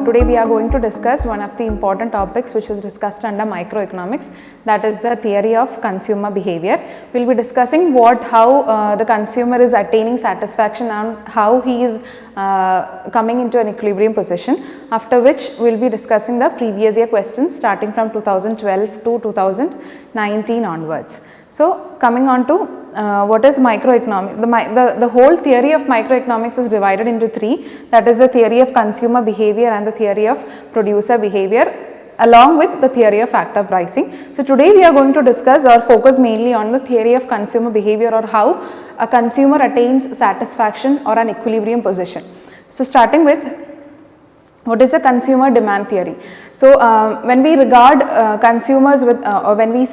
today we are going to discuss one of the important topics which is discussed under microeconomics, that is the theory of consumer behavior. We will be discussing how the consumer is attaining satisfaction and how he is coming into an equilibrium position, after which we will be discussing the previous year questions starting from 2012 to 2019 onwards. So, coming on to what is microeconomics? The whole theory of microeconomics is divided into three, that is the theory of consumer behavior and the theory of producer behavior along with the theory of factor pricing. So, today we are going to discuss or focus mainly on the theory of consumer behavior or how a consumer attains satisfaction or an equilibrium position. So, starting with what is the consumer demand theory? So, when we regard consumers with or when we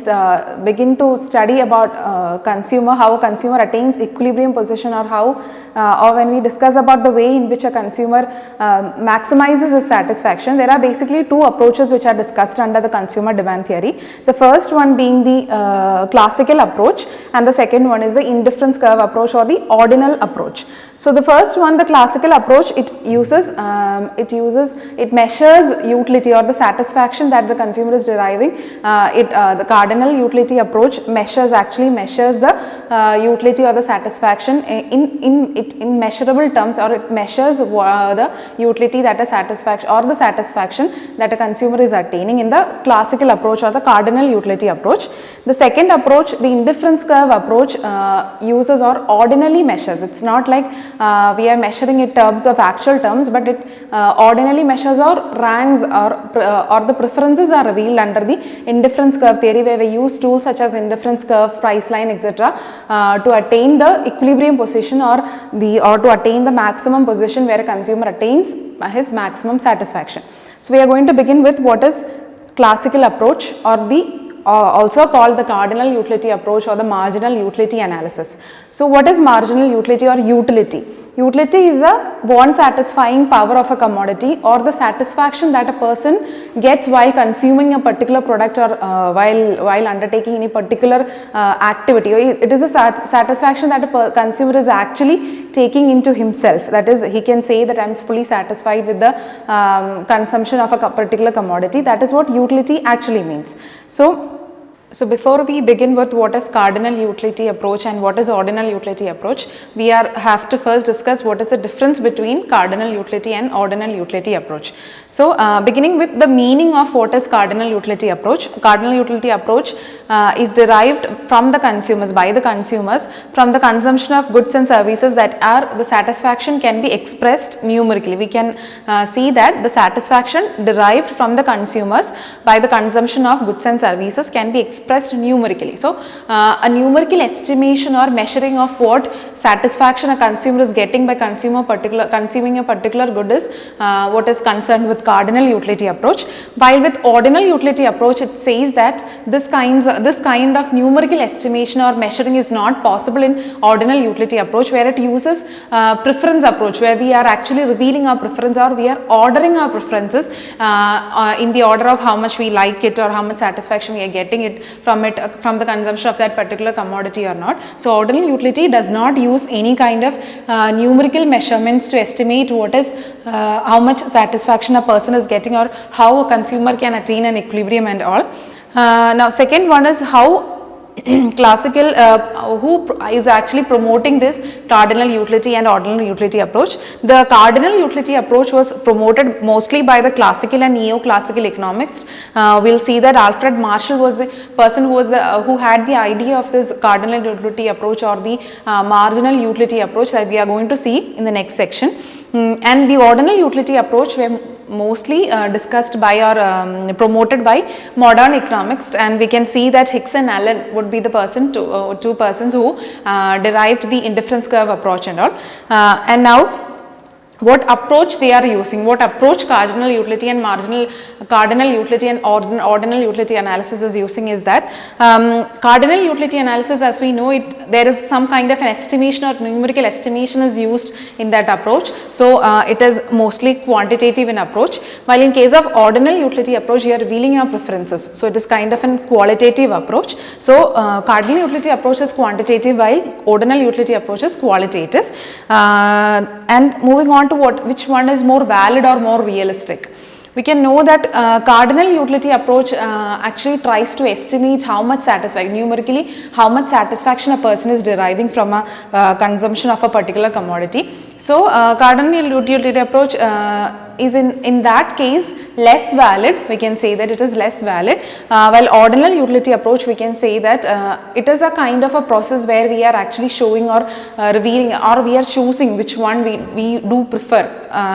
begin to study about how a consumer attains equilibrium position or how or when we discuss about the way in which a consumer maximizes his satisfaction, there are basically two approaches which are discussed under the consumer demand theory. The first one being the classical approach and the second one is the indifference curve approach or the ordinal approach. So, the first one, the classical approach, it measures utility or the satisfaction that the consumer is deriving. The cardinal utility approach measures the utility or the satisfaction in measurable terms, or it measures the utility that a satisfaction or the satisfaction that a consumer is attaining in the classical approach or the cardinal utility approach. The second approach, the indifference curve approach, uses or ordinally measures. It's not like we are measuring in terms of actual terms, but it ordinally measures or ranks or the preferences are revealed under the indifference curve theory, where we use tools such as indifference curve, price line, etc. To attain the equilibrium position or to attain the maximum position where a consumer attains his maximum satisfaction. So, we are going to begin with what is classical approach or the also called the cardinal utility approach or the marginal utility analysis. So, what is marginal utility or utility? Utility is the bond satisfying power of a commodity or the satisfaction that a person gets while consuming a particular product or while undertaking any particular activity. It is a satisfaction that a consumer is actually taking into himself. That is, he can say that I am fully satisfied with the consumption of a particular commodity. That is what utility actually means. So, before we begin with what is cardinal utility approach and what is ordinal utility approach, we have to first discuss what is the difference between cardinal utility and ordinal utility approach. So, beginning with the meaning of what is cardinal utility approach. Cardinal utility approach is derived from the consumers, by the consumers, from the consumption of goods and services that are the satisfaction can be expressed numerically. We can see that the satisfaction derived from the consumers by the consumption of goods and services can be expressed numerically. So, a numerical estimation or measuring of what satisfaction a consumer is getting by consuming a particular good is what is concerned with cardinal utility approach. While with ordinal utility approach, it says that this kind of numerical estimation or measuring is not possible in ordinal utility approach, where it uses preference approach, where we are actually revealing our preference or we are ordering our preferences in the order of how much we like it or how much satisfaction we are getting from the consumption of that particular commodity or not. So, ordinal utility does not use any kind of numerical measurements to estimate what is how much satisfaction a person is getting or how a consumer can attain an equilibrium and all. Now, second one is how classical who is actually promoting this cardinal utility and ordinal utility approach. The cardinal utility approach was promoted mostly by the classical and neoclassical economists. We will see that Alfred Marshall was the person who had the idea of this cardinal utility approach or the marginal utility approach that we are going to see in the next section. And the ordinal utility approach were mostly discussed by or promoted by modern economics, and we can see that Hicks and Allen would be the two persons who derived the indifference curve approach and all. And now, what approach they are using, what approach cardinal utility and ordinal utility analysis is using is that cardinal utility analysis, as we know it, there is some kind of an estimation or numerical estimation is used in that approach. So, it is mostly quantitative in approach, while in case of ordinal utility approach, you are revealing your preferences. So, it is kind of an qualitative approach. So, cardinal utility approach is quantitative while ordinal utility approach is qualitative. And moving on to which one is more valid or more realistic. we can know that cardinal utility approach actually tries to estimate how much satisfaction, numerically, how much satisfaction a person is deriving from a consumption of a particular commodity. So, cardinal utility approach is in that case less valid, we can say that it is less valid, while ordinal utility approach we can say that it is a kind of a process where we are actually showing or revealing, or we are choosing which one we do prefer,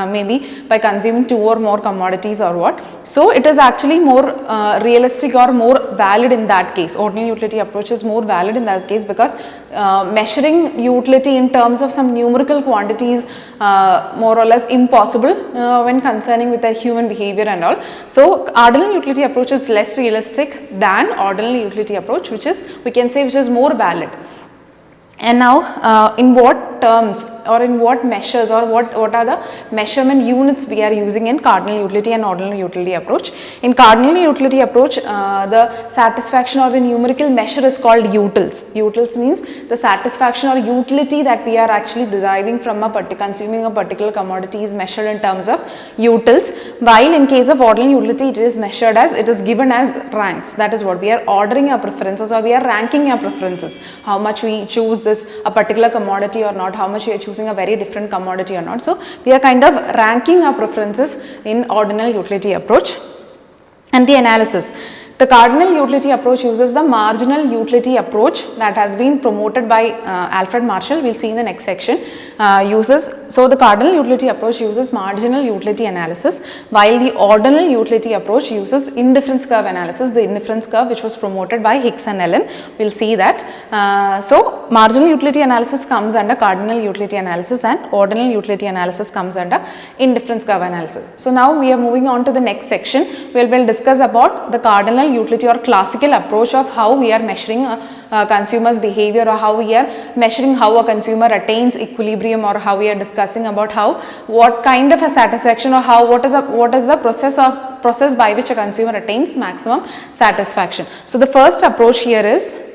maybe by consuming 2 or more commodities or what. So, it is actually more realistic or more valid in that case. Ordinal utility approach is more valid in that case because measuring utility in terms of some numerical quantities more or less impossible when concerning with a human behavior and all. So, ordinal utility approach is less realistic than ordinal utility approach, which is, we can say, which is more valid. And now, in what terms or in what measures or what are the measurement units we are using in cardinal utility and ordinal utility approach? In cardinal utility approach, the satisfaction or the numerical measure is called utils. Utils means the satisfaction or utility that we are actually deriving from consuming a particular commodity is measured in terms of utils, while in case of ordinal utility it is measured as, it is given as ranks. That is what we are ordering our preferences, or we are ranking our preferences, how much we choose a particular commodity or not, how much we are choosing a very different commodity or not. So, we are kind of ranking our preferences in ordinal utility approach. And the analysis. The cardinal utility approach uses the marginal utility approach that has been promoted by Alfred Marshall. We will see in the next section. So, the cardinal utility approach uses marginal utility analysis, while the ordinal utility approach uses indifference curve analysis, the indifference curve which was promoted by Hicks and Allen. We will see that. So, marginal utility analysis comes under cardinal utility analysis and ordinal utility analysis comes under indifference curve analysis. So, now we are moving on to the next section. We will discuss about the cardinal utility or classical approach of how we are measuring a consumer's behavior, or how we are measuring how a consumer attains equilibrium, or how we are discussing about what kind of a satisfaction, or what is the process by which a consumer attains maximum satisfaction. So, the first approach here is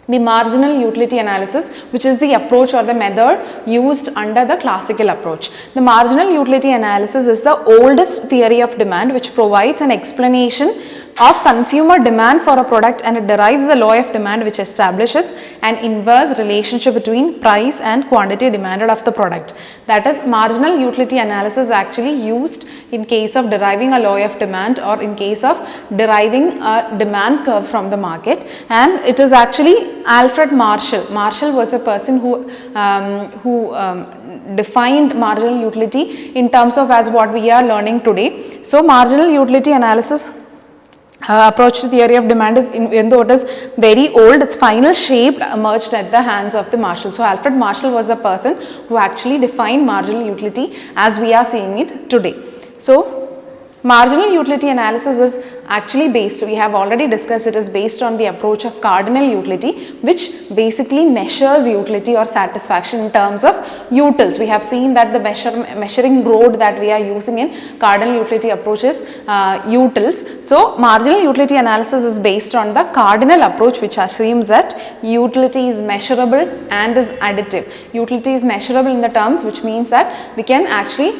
the marginal utility analysis, which is the approach or the method used under the classical approach. The marginal utility analysis is the oldest theory of demand, which provides an explanation of consumer demand for a product, and it derives the law of demand, which establishes an inverse relationship between price and quantity demanded of the product. That is, marginal utility analysis actually used in case of deriving a law of demand, or in case of deriving a demand curve from the market, and it is actually Alfred Marshall. Marshall was a person who defined marginal utility in terms of as what we are learning today. So, marginal utility analysis approach to theory of demand is, even though it is very old, its final shape emerged at the hands of the Marshall. So, Alfred Marshall was the person who actually defined marginal utility as we are seeing it today. So, marginal utility analysis is actually based, we have already discussed, it is based on the approach of cardinal utility, which basically measures utility or satisfaction in terms of utils. We have seen that the measuring rod that we are using in cardinal utility approach is utils. So, marginal utility analysis is based on the cardinal approach, which assumes that utility is measurable and is additive. Utility is measurable in the terms, which means that we can actually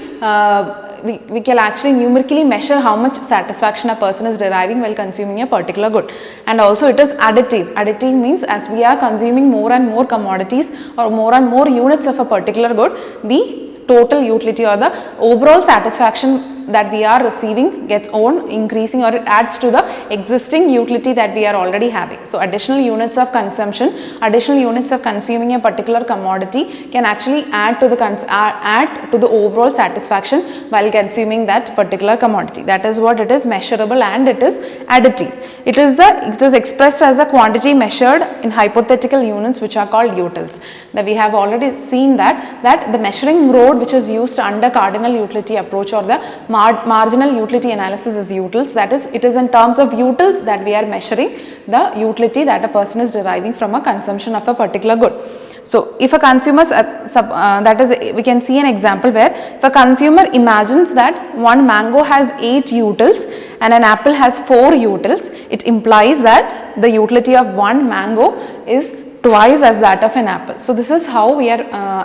we can actually numerically measure how much satisfaction a person is deriving while consuming a particular good, and also it is additive. Additive means as we are consuming more and more commodities or more and more units of a particular good, the total utility or the overall satisfaction that we are receiving gets on increasing, or it adds to the existing utility that we are already having. So, additional units of consumption, additional units of consuming a particular commodity can actually add to the overall satisfaction while consuming that particular commodity. That is what it is, measurable and it is additive. It is expressed as a quantity measured in hypothetical units, which are called utils. That we have already seen that the measuring rod which is used under cardinal utility approach or the marginal utility analysis is utils. That is, it is in terms of utils that we are measuring the utility that a person is deriving from a consumption of a particular good. So, if a consumer, that is, we can see an example where if a consumer imagines that one mango has 8 utils and an apple has 4 utils, it implies that the utility of one mango is twice as that of an apple. So, this is how we are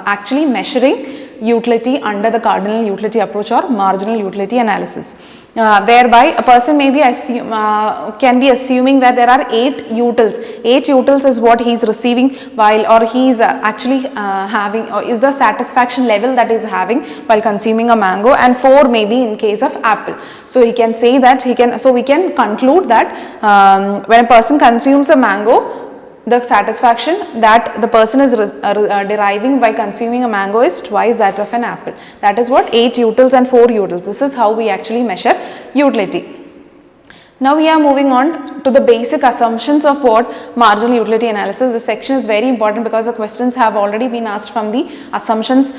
actually measuring utility under the cardinal utility approach or marginal utility analysis. whereby a person may be can be assuming that there are 8 utils. 8 utils is what he is receiving while, or he is actually having, or is the satisfaction level that he is having while consuming a mango, and 4 maybe in case of apple. So he can say that we can conclude that when a person consumes a mango, the satisfaction that the person is deriving by consuming a mango is twice that of an apple. That is what 8 utils and 4 utils. This is how we actually measure utility. Now we are moving on to the basic assumptions of what marginal utility analysis. This section is very important because the questions have already been asked from the assumptions,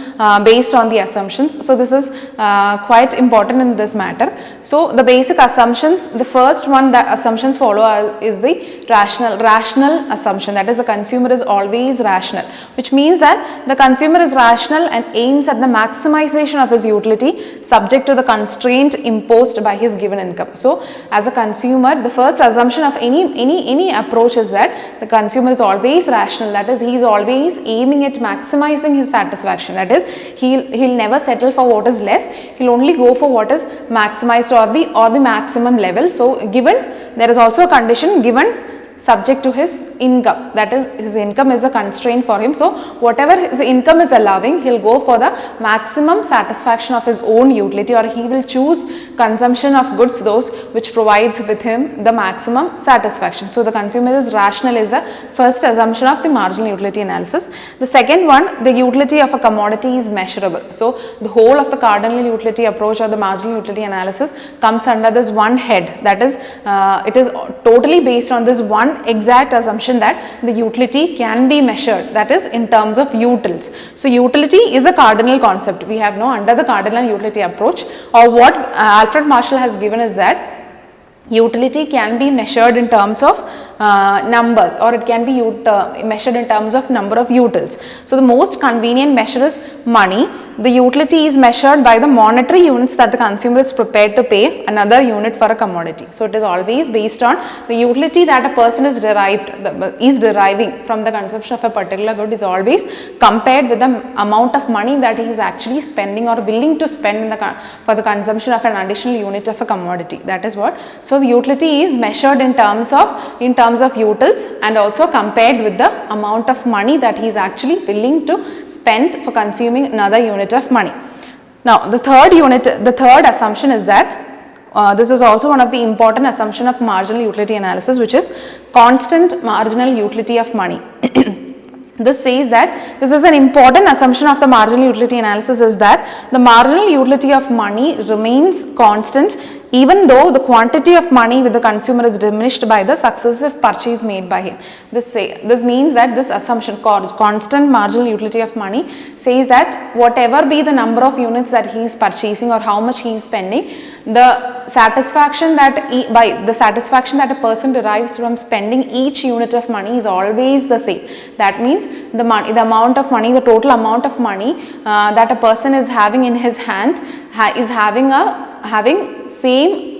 based on the assumptions. So this is quite important in this matter. So the basic assumptions, the first one that assumptions follow is the rational assumption, that is the consumer is always rational, which means that the consumer is rational and aims at the maximization of his utility subject to the constraint imposed by his given income. So as a consumer, the first assumption of any approach is that the consumer is always rational, that is he is always aiming at maximizing his satisfaction, that is he'll never settle for what is less, he'll only go for what is maximized or the maximum level. So given, there is also a condition given subject to his income, that is his income is a constraint for him. So whatever his income is allowing, he'll go for the maximum satisfaction of his own utility, or he will choose consumption of goods those which provides with him the maximum satisfaction. So the consumer is rational is the first assumption of the marginal utility analysis. The second one, the utility of a commodity is measurable. So the whole of the cardinal utility approach or the marginal utility analysis comes under this one head, that is it is totally based on this one exact assumption that the utility can be measured, that is in terms of utils. So utility is a cardinal concept. We have no under the cardinal utility approach, or what Alfred Marshall has given is that utility can be measured in terms of numbers, or it can be measured in terms of number of utils. So the most convenient measure is money. The utility is measured by the monetary units that the consumer is prepared to pay another unit for a commodity. So it is always based on the utility that a person is deriving from the consumption of a particular good is always compared with the amount of money that he is actually spending or willing to spend for the consumption of an additional unit of a commodity. That is what. So the utility is measured in terms of utils, and also compared with the amount of money that he is actually willing to spend for consuming another unit of money. Now the third assumption is that this is also one of the important assumption of marginal utility analysis, which is constant marginal utility of money. This says that this is an important assumption of the marginal utility analysis, is that the marginal utility of money remains constant even though the quantity of money with the consumer is diminished by the successive purchase made by him. This means that this assumption, constant marginal utility of money, says that whatever be the number of units that he is purchasing or how much he is spending, the satisfaction that a person derives from spending each unit of money is always the same. That means the amount of money, the total amount of money that a person is having in his hand is having same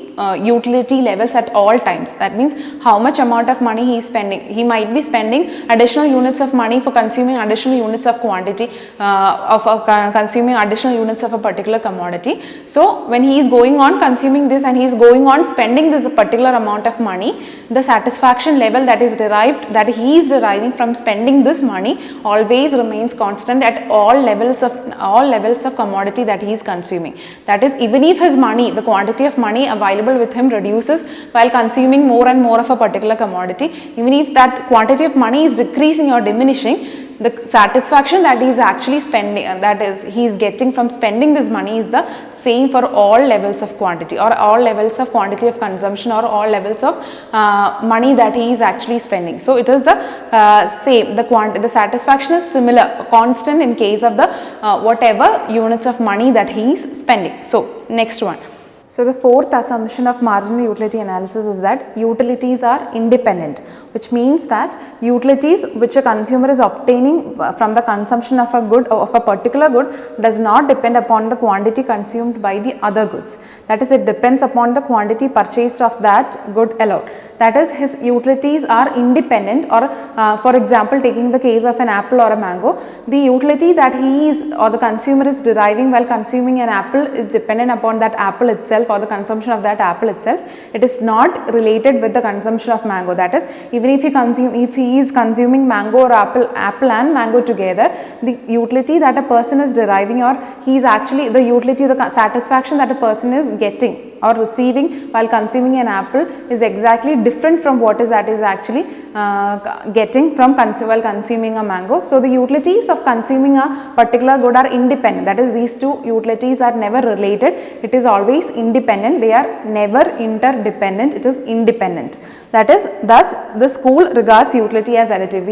utility levels at all times. That means how much amount of money he is spending. He might be spending additional units of money for consuming additional units of quantity consuming additional units of a particular commodity. So when he is going on consuming this and he is going on spending this particular amount of money, the satisfaction level that he is deriving from spending this money always remains constant at all levels of commodity that he is consuming. That is, even if his money, the quantity of money available with him reduces while consuming more and more of a particular commodity, even if that quantity of money is decreasing or diminishing, the satisfaction that he is actually spending, that is he is getting from spending this money, is the same for all levels of quantity, or all levels of quantity of consumption, or all levels of money that he is actually spending. So it is the same, the satisfaction is similar, constant in case of the whatever units of money that he is spending. So next one. So the fourth assumption of marginal utility analysis is that utilities are independent, which means that utilities which a consumer is obtaining from the consumption of a good, of a particular good, does not depend upon the quantity consumed by the other goods. That is, it depends upon the quantity purchased of that good alone. that is his utilities are independent, or for example taking the case of an apple or a mango, the utility that he is or the consumer is deriving while consuming an apple is dependent upon that apple itself or the consumption of that apple itself. It is not related with the consumption of mango. That is, even if he is consuming mango or apple and mango together, the utility that a person is deriving, or he is actually the utility, the satisfaction that a person is getting or receiving while consuming an apple is exactly different from what is actually getting from while consuming a mango. So the utilities of consuming a particular good are independent. That is, these two utilities are never related. It is always independent. They are never interdependent. It is independent. That is, thus the school regards utility as additive.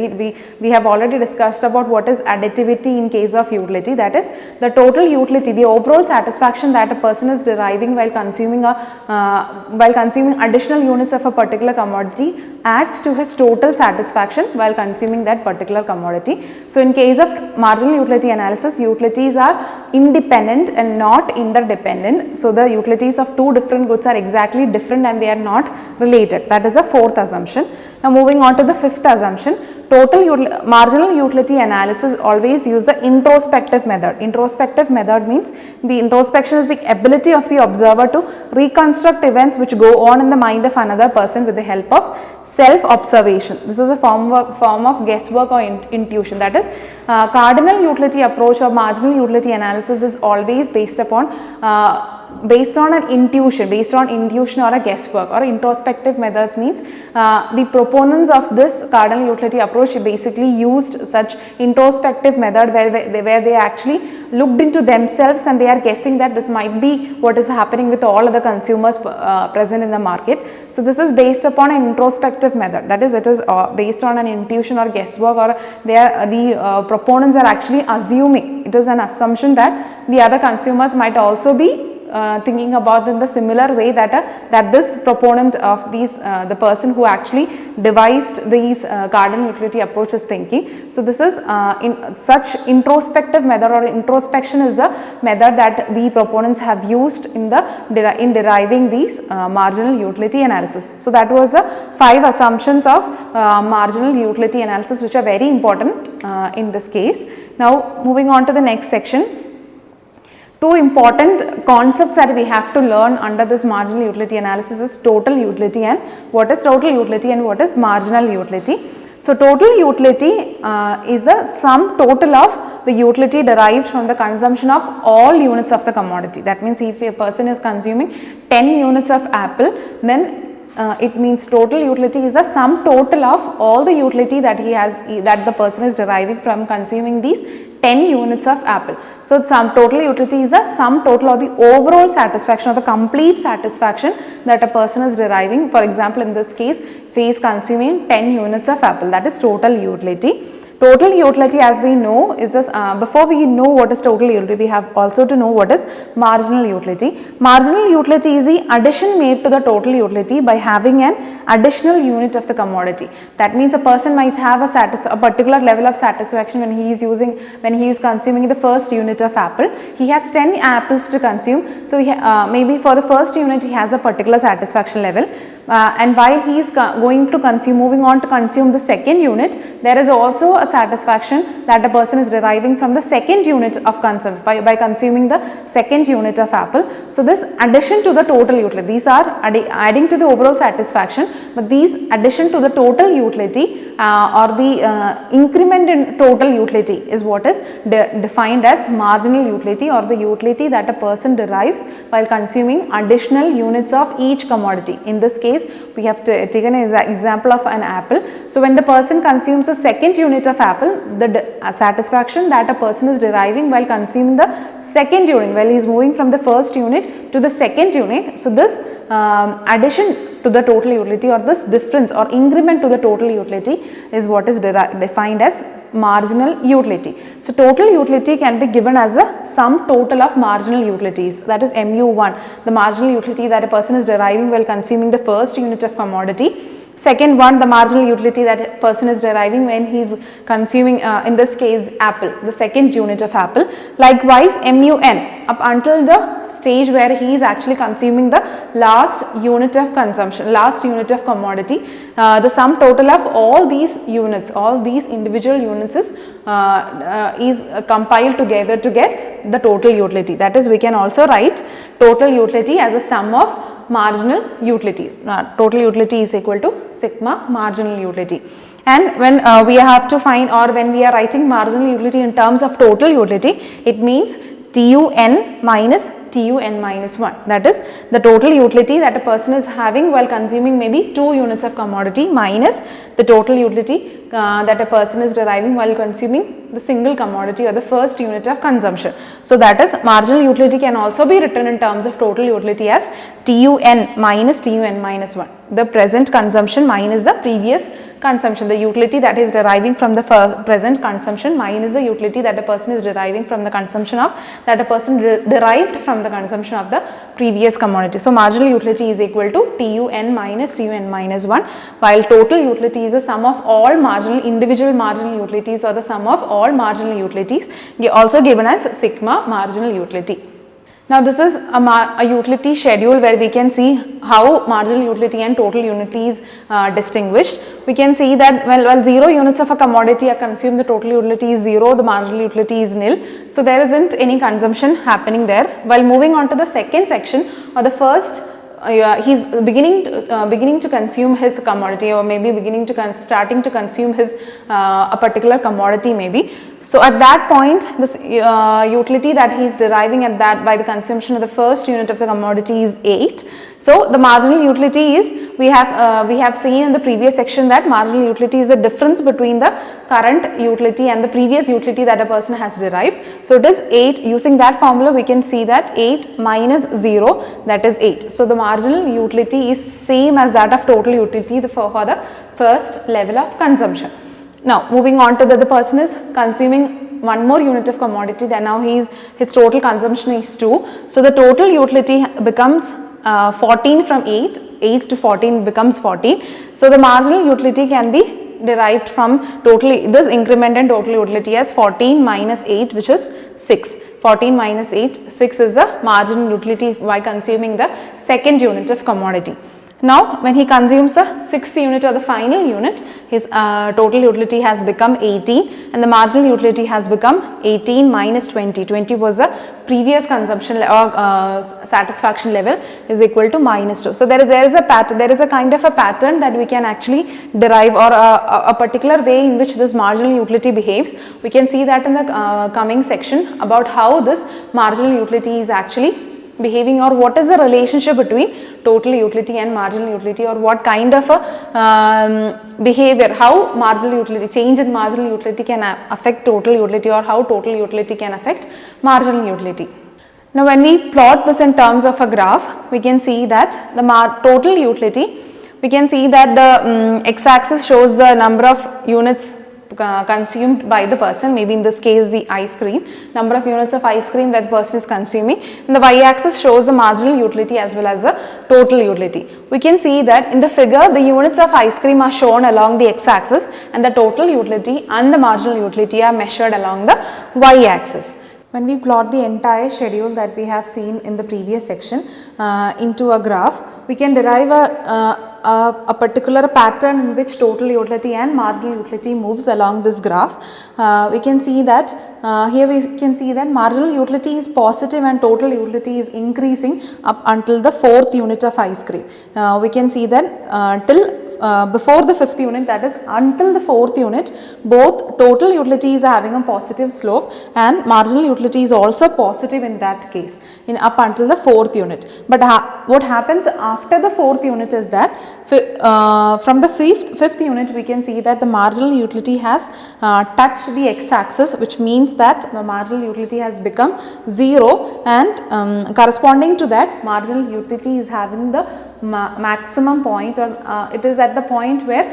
We have already discussed about what is additivity in case of utility. That is, the total utility, the overall satisfaction that a person is deriving while consuming additional units of a particular commodity adds to his total satisfaction while consuming that particular commodity. So in case of marginal utility analysis, utilities are independent and not interdependent. So the utilities of two different goods are exactly different and they are not related. That is the fourth assumption. Now moving on to the fifth assumption, marginal utility analysis always use the introspective method. Introspective method means the introspection is the ability of the observer to reconstruct events which go on in the mind of another person with the help of self-observation. This is a form of guesswork or intuition. That is, cardinal utility approach or marginal utility analysis is always based on an intuition or a guesswork. Or introspective methods means the proponents of this cardinal utility approach basically used such introspective method where they actually looked into themselves and they are guessing that this might be what is happening with all other consumers present in the market. So this is based upon an introspective method. That is, it is based on an intuition or guesswork, or the proponents are actually assuming, it is an assumption that the other consumers might also be thinking about in the similar way that this proponent of these the person who actually devised these cardinal utility approach is thinking. So this is in such introspective method, or introspection is the method that the proponents have used in deriving these marginal utility analysis. So that was the 5 assumptions of marginal utility analysis which are very important in this case. Now moving on to the next section. Two important concepts that we have to learn under this marginal utility analysis is total utility, and what is total utility and what is marginal utility. So total utility is the sum total of the utility derived from the consumption of all units of the commodity. That means if a person is consuming 10 units of apple, then it means total utility is the sum total of all the utility that the person is deriving from consuming these 10 units of apple. So sum total utility is the sum total of the overall satisfaction or the complete satisfaction that a person is deriving. For example, in this case, if he is consuming 10 units of apple, that is total utility. Total utility, as we know, is this, before we know what is total utility, we have also to know what is marginal utility. Marginal utility is the addition made to the total utility by having an additional unit of the commodity. That means a person might have a particular level of satisfaction when he is consuming the first unit of apple. He has 10 apples to consume. So maybe for the first unit he has a particular satisfaction level. And while he is moving on to consume the second unit, there is also a satisfaction that the person is deriving from the second unit of consumption by consuming the second unit of apple. So this addition to the total utility, these are adding to the overall satisfaction, but these addition to the total utility or the increment in total utility is what is defined as marginal utility, or the utility that a person derives while consuming additional units of each commodity. In this case, we have taken an example of an apple. So when the person consumes a second unit of apple, the satisfaction that a person is deriving while consuming the second unit, while he is moving from the first unit to the second unit. So this addition to the total utility, or this difference or increment to the total utility, is what is defined as marginal utility. So total utility can be given as a sum total of marginal utilities, that is MU1, the marginal utility that a person is deriving while consuming the first unit of commodity. Second one, the marginal utility that a person is deriving when he is consuming, in this case, apple, the second unit of apple. Likewise, MUN, up until the stage where he is actually consuming the last unit of consumption, last unit of commodity. The sum total of all these units, all these individual units is compiled together to get the total utility. That is, we can also write total utility as a sum of marginal utilities. Total utility is equal to sigma marginal utility. And when we have to find, or when we are writing marginal utility in terms of total utility, it means TUN minus TUN minus 1. That is the total utility that a person is having while consuming maybe 2 units of commodity minus the total utility that a person is deriving while consuming the single commodity or the first unit of consumption. So that is, marginal utility can also be written in terms of total utility as TUN minus TUN minus 1. The present consumption minus the previous consumption, the utility that is deriving from the present consumption minus the utility that a person is deriving from the consumption of, that a person derived from the consumption of the previous commodity. So marginal utility is equal to TUN minus TUN minus 1, while total utility is the sum of all individual marginal utilities, or the sum of all marginal utilities, also given as sigma marginal utility. Now this is a utility schedule where we can see how marginal utility and total utility is distinguished. We can see that while 0 units of a commodity are consumed, the total utility is 0, the marginal utility is nil. So there isn't any consumption happening there. While moving on to the second section, or the first, he's beginning to consume his commodity, or maybe starting to consume his a particular commodity maybe. So at that point, this utility that he is deriving at that by the consumption of the first unit of the commodity is 8. So the marginal utility is, we have seen in the previous section that marginal utility is the difference between the current utility and the previous utility that a person has derived. So it is 8. Using that formula, we can see that 8 minus 0, that is 8. So the marginal utility is same as that of total utility for the first level of consumption. Now moving on to the person is consuming one more unit of commodity, then now his total consumption is 2. So the total utility becomes 14 from 8 to 14 becomes 14. So the marginal utility can be derived from this increment and total utility as 14 minus 8, which is 6. 14 minus 8, 6 is the marginal utility by consuming the second unit of commodity. Now when he consumes the 6th unit or the final unit, his total utility has become 18, and the marginal utility has become 18 minus 20. 20 was the previous consumption or satisfaction level, is equal to minus 2. So there is a pattern, there is a kind of a pattern that we can actually derive, or a particular way in which this marginal utility behaves. We can see that in the coming section about how this marginal utility is actually behaving, or what is the relationship between total utility and marginal utility, or what kind of a behavior, how marginal utility, change in marginal utility can affect total utility, or how total utility can affect marginal utility. Now when we plot this in terms of a graph, we can see that the total utility, we can see that the x-axis shows the number of units consumed by the person, maybe in this case the ice cream, number of units of ice cream that the person is consuming, and the y-axis shows the marginal utility as well as the total utility. We can see that in the figure, the units of ice cream are shown along the x-axis, and the total utility and the marginal utility are measured along the y-axis. When we plot the entire schedule that we have seen in the previous section into a graph, we can derive a particular pattern in which total utility and marginal utility moves along this graph. We can see that here we can see that marginal utility is positive and total utility is increasing up until the 4th unit of ice cream. We can see that till before the 5th unit, that is until the 4th unit, both total utilities are having a positive slope and marginal utility is also positive in that case, up until the 4th unit. But what happens after the 4th unit is that from the 5th unit, we can see that the marginal utility has touched the x-axis, which means that the marginal utility has become 0, and corresponding to that, marginal utility is having the maximum point, or it is at the point where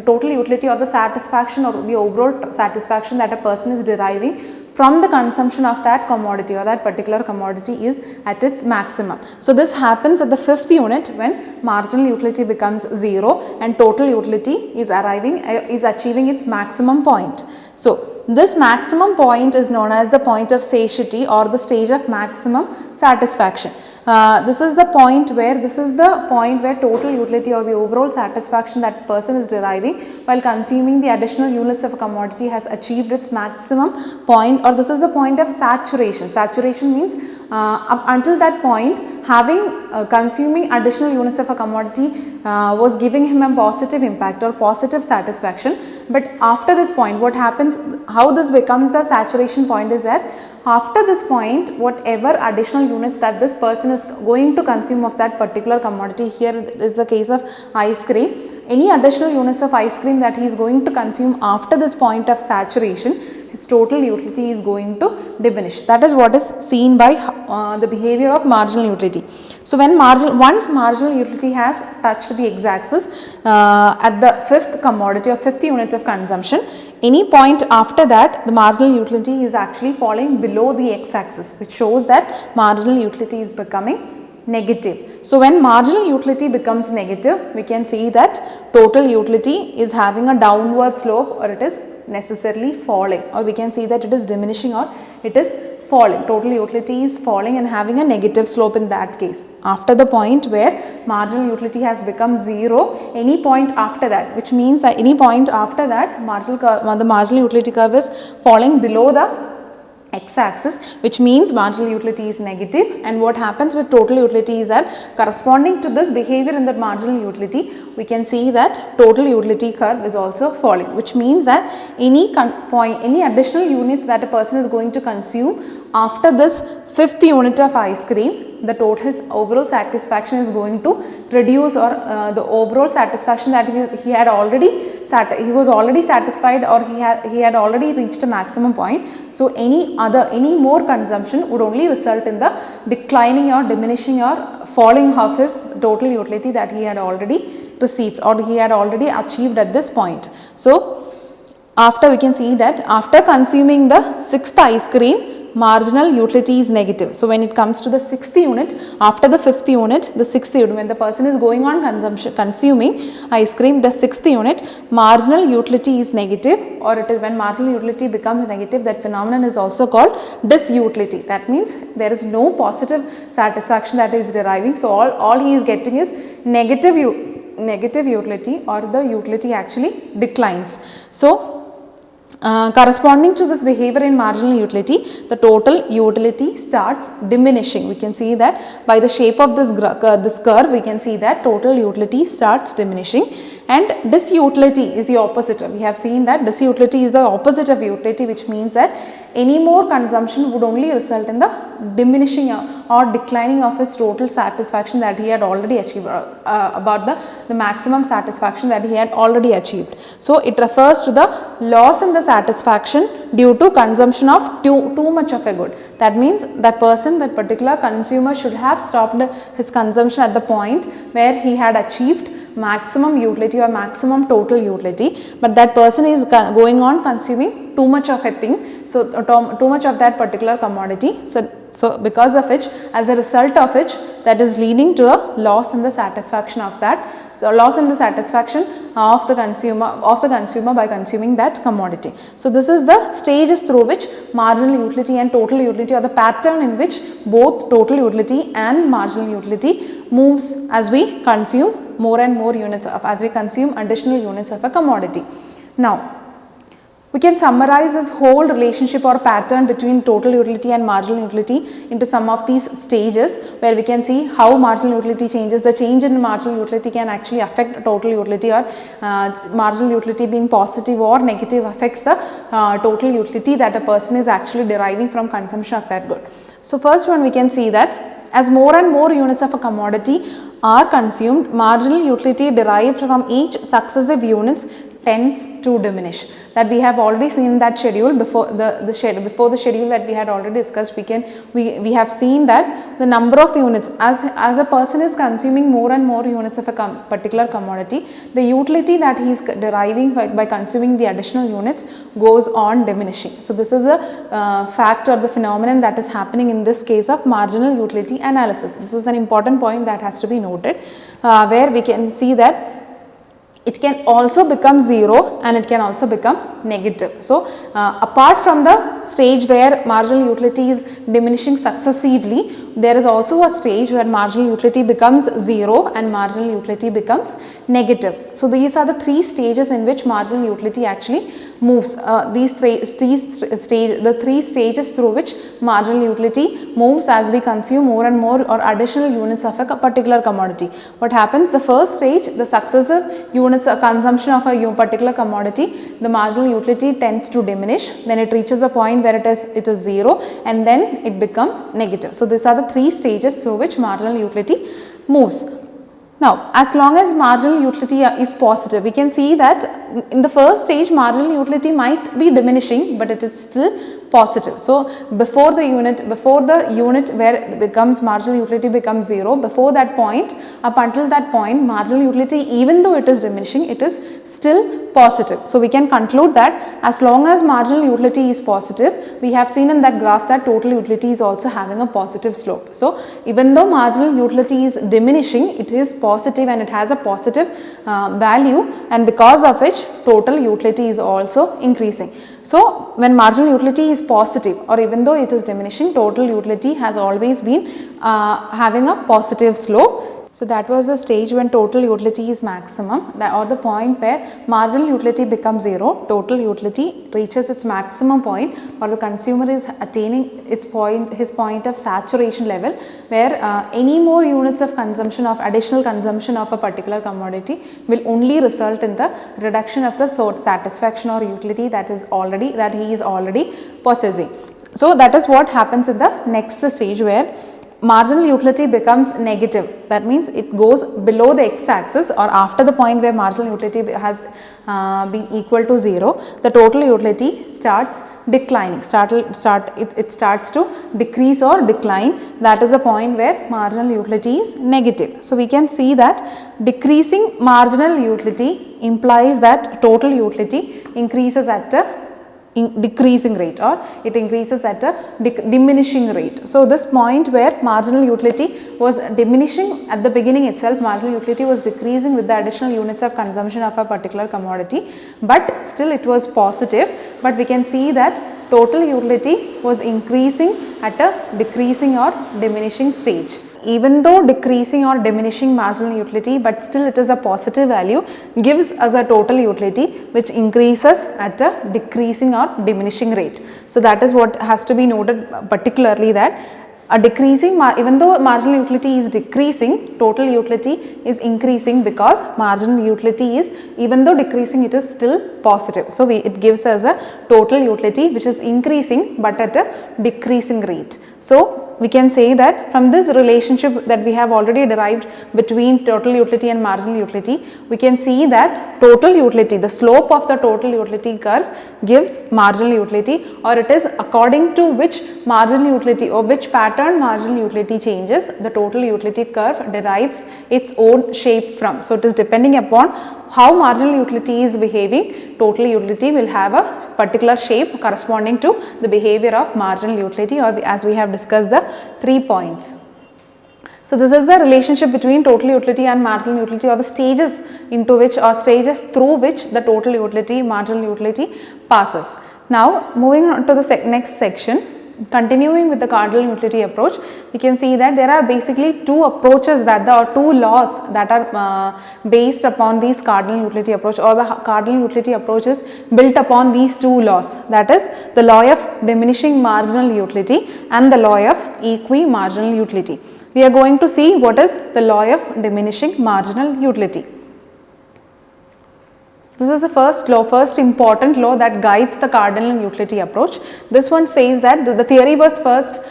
total utility or the satisfaction or the overall satisfaction that a person is deriving from the consumption of that commodity or that particular commodity is at its maximum. So this happens at the 5th unit when marginal utility becomes 0 and total utility is achieving its maximum point. So this maximum point is known as the point of satiety or the stage of maximum satisfaction. This is the point where total utility or the overall satisfaction that person is deriving while consuming the additional units of a commodity has achieved its maximum point, or this is the point of saturation. Saturation means up until that point consuming additional units of a commodity was giving him a positive impact or positive satisfaction, but after this point what happens, how this becomes the saturation point is that after this point whatever additional units that this person is going to consume of that particular commodity, here is the case of ice cream, any additional units of ice cream that he is going to consume after this point of saturation, his total utility is going to diminish. That is what is seen by the behavior of marginal utility. So when once marginal utility has touched the x-axis at the 5th commodity or 5th unit of consumption, any point after that the marginal utility is actually falling below the x-axis, which shows that marginal utility is becoming negative. So when marginal utility becomes negative, we can see that total utility is having a downward slope, or it is necessarily falling, or we can see that it is diminishing or it is falling. Total utility is falling and having a negative slope in that case. After the point where marginal utility has become 0, any point after that, which means that any point after that the marginal utility curve is falling below the x-axis, which means marginal utility is negative. And what happens with total utility is that corresponding to this behavior in the marginal utility, we can see that total utility curve is also falling, which means that any additional unit that a person is going to consume after this 5th unit of ice cream, the total his overall satisfaction is going to reduce, or the overall satisfaction that he was already satisfied, or he had already reached a maximum point. So any more consumption would only result in the declining or diminishing or falling of his total utility that he had already received or he had already achieved at this point. So after, we can see that after consuming the 6th ice cream, marginal utility is negative. So when it comes to the 6th unit, after the 5th unit, the 6th unit, when the person is going on consuming ice cream, the 6th unit, marginal utility is negative, or it is when marginal utility becomes negative, that phenomenon is also called disutility. That means there is no positive satisfaction that is deriving. So all he is getting is negative utility, or the utility actually declines. So corresponding to this behavior in marginal utility, the total utility starts diminishing. We can see that by the shape of this curve, we can see that total utility starts diminishing, and disutility is the opposite. We have seen that disutility is the opposite of utility, which means that any more consumption would only result in the diminishing or declining of his total satisfaction that he had already achieved, about the maximum satisfaction that he had already achieved. So it refers to the loss in the satisfaction due to consumption of too much of a good. That means that particular consumer should have stopped his consumption at the point where he had achieved maximum utility or maximum total utility, but that person is going on consuming too much of a thing, so too much of that particular commodity. So because of which, as a result of which, that is leading to a loss in the satisfaction of that. So loss in the satisfaction of the consumer by consuming that commodity. So this is the stages through which marginal utility and total utility, or the pattern in which both total utility and marginal utility moves as we consume more and more units as we consume additional units of a commodity. Now we can summarize this whole relationship or pattern between total utility and marginal utility into some of these stages, where we can see how marginal utility changes. The change in marginal utility can actually affect total utility, or marginal utility being positive or negative affects the total utility that a person is actually deriving from consumption of that good. So first one, we can see that as more and more units of a commodity are consumed, marginal utility derived from each successive units tends to diminish. That we have already seen that schedule before the schedule that we had already discussed. We have seen that the number of units, as a person is consuming more and more units of a particular commodity, the utility that he is deriving by consuming the additional units goes on diminishing. So this is a fact or the phenomenon that is happening in this case of marginal utility analysis. This is an important point that has to be noted, where we can see that it can also become 0 and it can also become negative. So, apart from the stage where marginal utility is diminishing successively, there is also a stage where marginal utility becomes 0 and marginal utility becomes negative. So, these are the three stages in which marginal utility actually moves. The three stages through which marginal utility moves as we consume more and more or additional units of a particular commodity. What happens? The first stage, the successive units of consumption of a particular commodity, the marginal utility tends to diminish. Then it reaches a point where it is 0 and then it becomes negative. So, these are the three stages through which marginal utility moves. Now, as long as marginal utility is positive, we can see that in the first stage marginal utility might be diminishing, but it is still positive. So, before the unit where it becomes marginal utility becomes 0, before that point, up until that point, marginal utility, even though it is diminishing, it is still positive. So, we can conclude that as long as marginal utility is positive, we have seen in that graph that total utility is also having a positive slope. So, even though marginal utility is diminishing, it is positive and it has a positive value, and because of which total utility is also increasing. So, when marginal utility is positive or even though it is diminishing, total utility has always been having a positive slope. So, that was the stage when total utility is maximum, or the point where marginal utility becomes 0, total utility reaches its maximum point, or the consumer is attaining his point of saturation level, where any more units of consumption of additional consumption of a particular commodity will only result in the reduction of the satisfaction or utility that he is already possessing. So, that is what happens in the next stage, where marginal utility becomes negative. That means it goes below the x-axis, or after the point where marginal utility has been equal to 0, the total utility starts declining. It starts to decrease or decline. That is the point where marginal utility is negative. So, we can see that decreasing marginal utility implies that total utility increases at a decreasing rate, or it increases at a diminishing rate. So, this point where marginal utility was diminishing at the beginning itself, marginal utility was decreasing with the additional units of consumption of a particular commodity, but still it was positive, but we can see that total utility was increasing at a decreasing or diminishing stage. Even though decreasing or diminishing marginal utility, but still it is a positive value, gives us a total utility which increases at a decreasing or diminishing rate. So, that is what has to be noted particularly, that a decreasing, even though marginal utility is decreasing, total utility is increasing, because marginal utility is, even though decreasing, it is still positive. So, it gives us a total utility which is increasing but at a decreasing rate. So, we can say that from this relationship that we have already derived between total utility and marginal utility, we can see that total utility, the slope of the total utility curve gives marginal utility, or it is according to which marginal utility or which pattern marginal utility changes, the total utility curve derives its own shape from. So, it is depending upon how marginal utility is behaving, total utility will have a particular shape corresponding to the behavior of marginal utility, or as we have discussed the 3 points. So, this is the relationship between total utility and marginal utility, or the stages into which, or stages through which the total utility, marginal utility passes. Now, moving on to the next section, continuing with the cardinal utility approach, we can see that there are basically two approaches or two laws that are based upon these cardinal utility approach, or the cardinal utility approach is built upon these two laws, that is the law of diminishing marginal utility and the law of equi-marginal utility. We are going to see what is the law of diminishing marginal utility. This is the first important law that guides the cardinal utility approach. This one says that the theory was first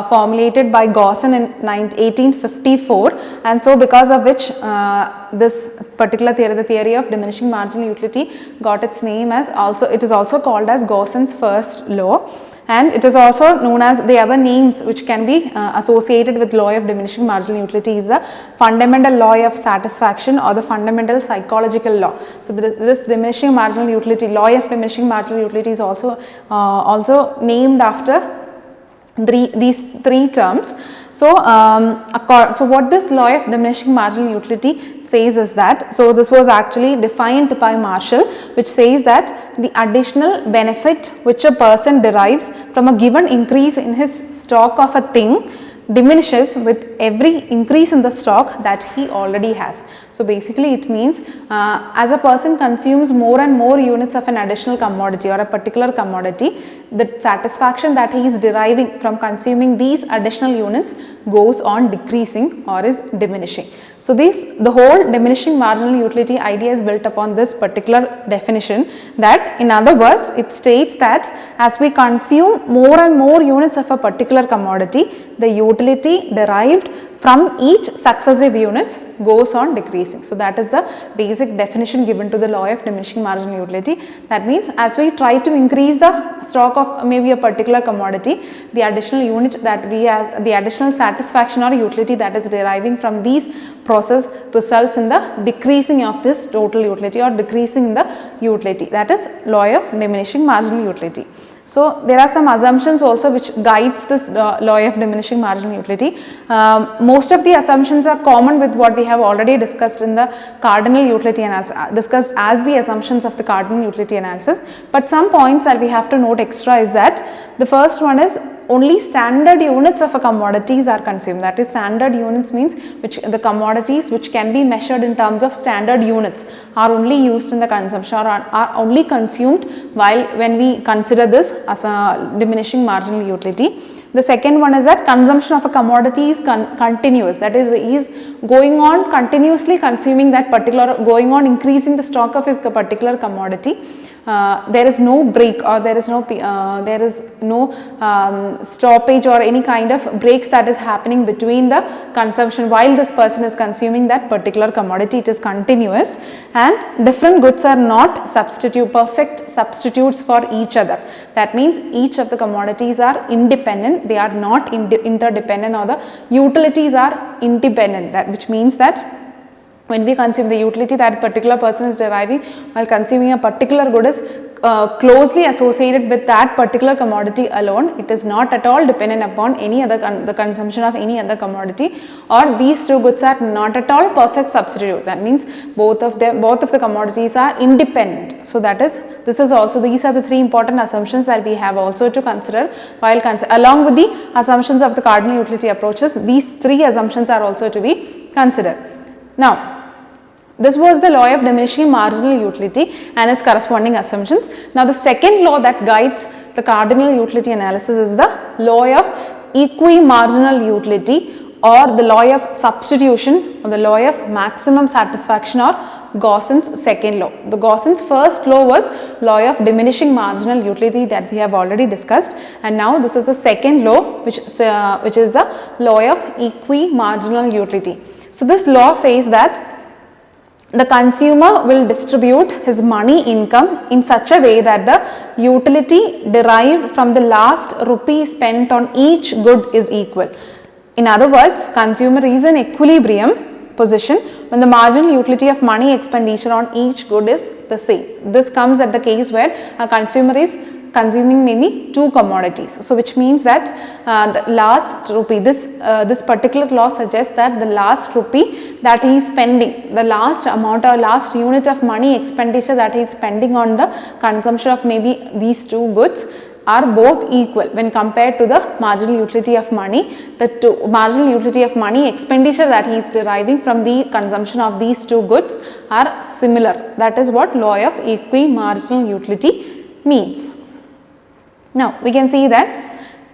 formulated by Gaussen in 1854, and so because of which this particular theory, the theory of diminishing marginal utility, got its name as it is also called as Gaussen's first law. And it is also known as the other names which can be associated with law of diminishing marginal utility is the fundamental law of satisfaction or the fundamental psychological law. So this diminishing marginal utility, law of diminishing marginal utility is also named after these three terms. So, so what this law of diminishing marginal utility says is that, so this was actually defined by Marshall, which says that the additional benefit which a person derives from a given increase in his stock of a thing diminishes with every increase in the stock that he already has. So basically it means as a person consumes more and more units of an additional commodity or a particular commodity, the satisfaction that he is deriving from consuming these additional units goes on decreasing or is diminishing. So the whole diminishing marginal utility idea is built upon this particular definition, that in other words it states that as we consume more and more units of a particular commodity, the utility derived from each successive units goes on decreasing. So that is the basic definition given to the law of diminishing marginal utility. That means as we try to increase the stock of maybe a particular commodity, the additional unit that we have, the additional satisfaction or utility that is deriving from these process results in the decreasing of this total utility or decreasing the utility. That is law of diminishing marginal utility. So there are some assumptions also which guides this law of diminishing marginal utility. Most of the assumptions are common with what we have already discussed in the cardinal utility analysis, discussed as the assumptions of the cardinal utility analysis. But some points that we have to note extra is that the first one is only standard units of a commodities are consumed. That is, standard units means which the commodities which can be measured in terms of standard units are only used in the consumption or are only consumed when we consider this as a diminishing marginal utility. The second one is that consumption of a commodity is continuous, that is going on continuously consuming that particular, going on increasing the stock of his particular commodity. There is no break or there is no stoppage or any kind of breaks that is happening between the consumption while this person is consuming that particular commodity. It is continuous, and different goods are not perfect substitutes for each other. That means each of the commodities are independent, they are not interdependent, or the utilities are independent, which means that when we consume, the utility that a particular person is deriving while consuming a particular good is closely associated with that particular commodity alone. It is not at all dependent upon any other the consumption of any other commodity, or these two goods are not at all perfect substitute. That means both of the commodities are independent. So that is, these are the three important assumptions that we have also to consider while along with the assumptions of the cardinal utility approaches. These three assumptions are also to be considered. Now, this was the law of diminishing marginal utility and its corresponding assumptions. Now, the second law that guides the cardinal utility analysis is the law of equimarginal utility, or the law of substitution, or the law of maximum satisfaction, or Gaussen's second law. The Gaussen's first law was law of diminishing marginal utility that we have already discussed, and now this is the second law which is the law of equimarginal utility. So this law says that the consumer will distribute his money income in such a way that the utility derived from the last rupee spent on each good is equal. In other words, consumer is in equilibrium position when the marginal utility of money expenditure on each good is the same. This comes at the case where a consumer is consuming maybe two commodities. So which means that the last rupee, this particular law suggests that the last rupee that he is spending, the last amount or last unit of money expenditure that he is spending on the consumption of maybe these two goods are both equal when compared to the marginal utility of money. The marginal utility of money expenditure that he is deriving from the consumption of these two goods are similar. That is what law of equimarginal utility means. Now, we can see that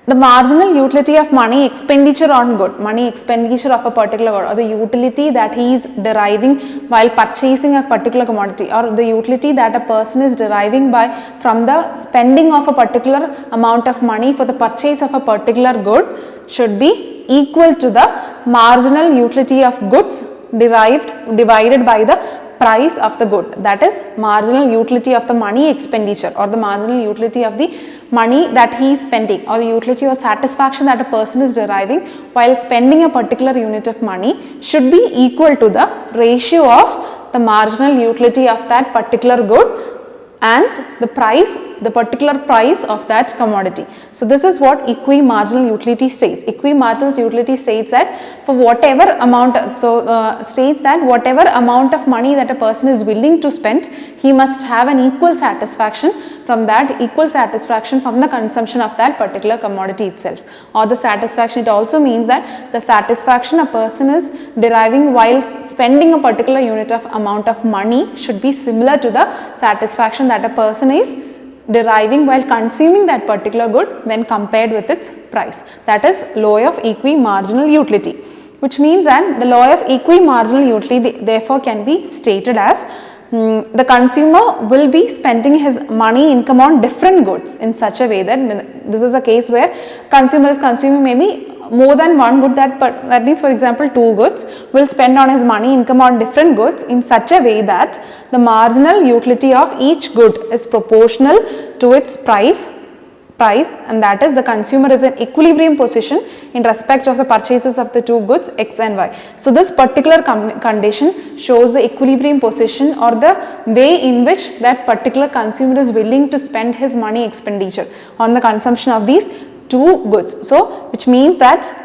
the marginal utility of money expenditure on good, money expenditure of a particular good, or the utility that he is deriving while purchasing a particular commodity, or the utility that a person is deriving from the spending of a particular amount of money for the purchase of a particular good should be equal to the marginal utility of goods divided by the price of the good, that is marginal utility of the money expenditure, or the marginal utility of the money that he is spending, or the utility or satisfaction that a person is deriving while spending a particular unit of money should be equal to the ratio of the marginal utility of that particular good and the particular price of that commodity. So this is what equimarginal utility states. Equimarginal utility states that for whatever amount, states that whatever amount of money that a person is willing to spend, he must have an equal satisfaction from the consumption of that particular commodity itself, or the satisfaction. It also means that the satisfaction a person is deriving while spending a particular unit of amount of money should be similar to the satisfaction that a person is deriving while consuming that particular good when compared with its price. That is law of equimarginal utility, which means that the law of equimarginal utility therefore can be stated as the consumer will be spending his money income on different goods in such a way that this is a case where consumer is consuming maybe more than one good, that means for example 2 goods, will spend on his money income on different goods in such a way that the marginal utility of each good is proportional to its price, and that is the consumer is in equilibrium position in respect of the purchases of the 2 goods X and Y. So this particular condition shows the equilibrium position or the way in which that particular consumer is willing to spend his money expenditure on the consumption of these 2 goods. So which means that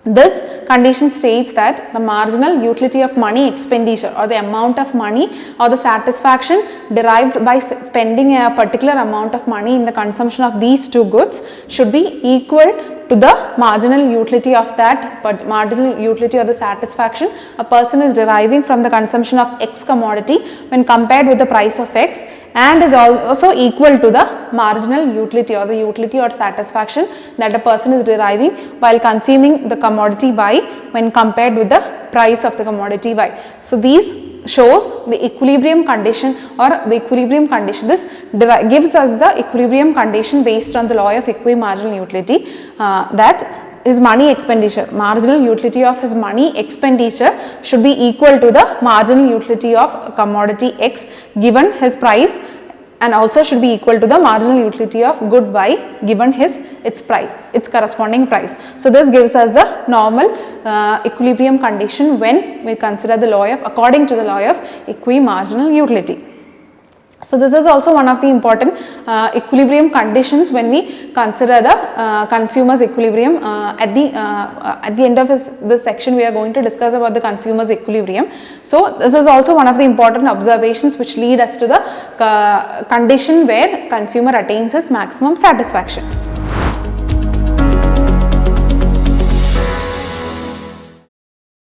this condition states that the marginal utility of money expenditure, or the amount of money or the satisfaction derived by spending a particular amount of money in the consumption of these 2 goods should be equal to the marginal utility of that marginal utility or the satisfaction a person is deriving from the consumption of X commodity when compared with the price of X, and is also equal to the marginal utility or the utility or satisfaction that a person is deriving while consuming the commodity Y when compared with the price of the commodity Y. So these shows the equilibrium condition or the equilibrium condition. This gives us the equilibrium condition based on the law of equimarginal utility, that his money expenditure, marginal utility of his money expenditure should be equal to the marginal utility of commodity X given his price, and also should be equal to the marginal utility of good Y given its price, its corresponding price. So this gives us the normal equilibrium condition when we consider the law of, according to the law of equimarginal utility. So this is also one of the important equilibrium conditions when we consider the consumer's equilibrium. At the end of this section, we are going to discuss about the consumer's equilibrium. So this is also one of the important observations which lead us to the condition where consumer attains his maximum satisfaction.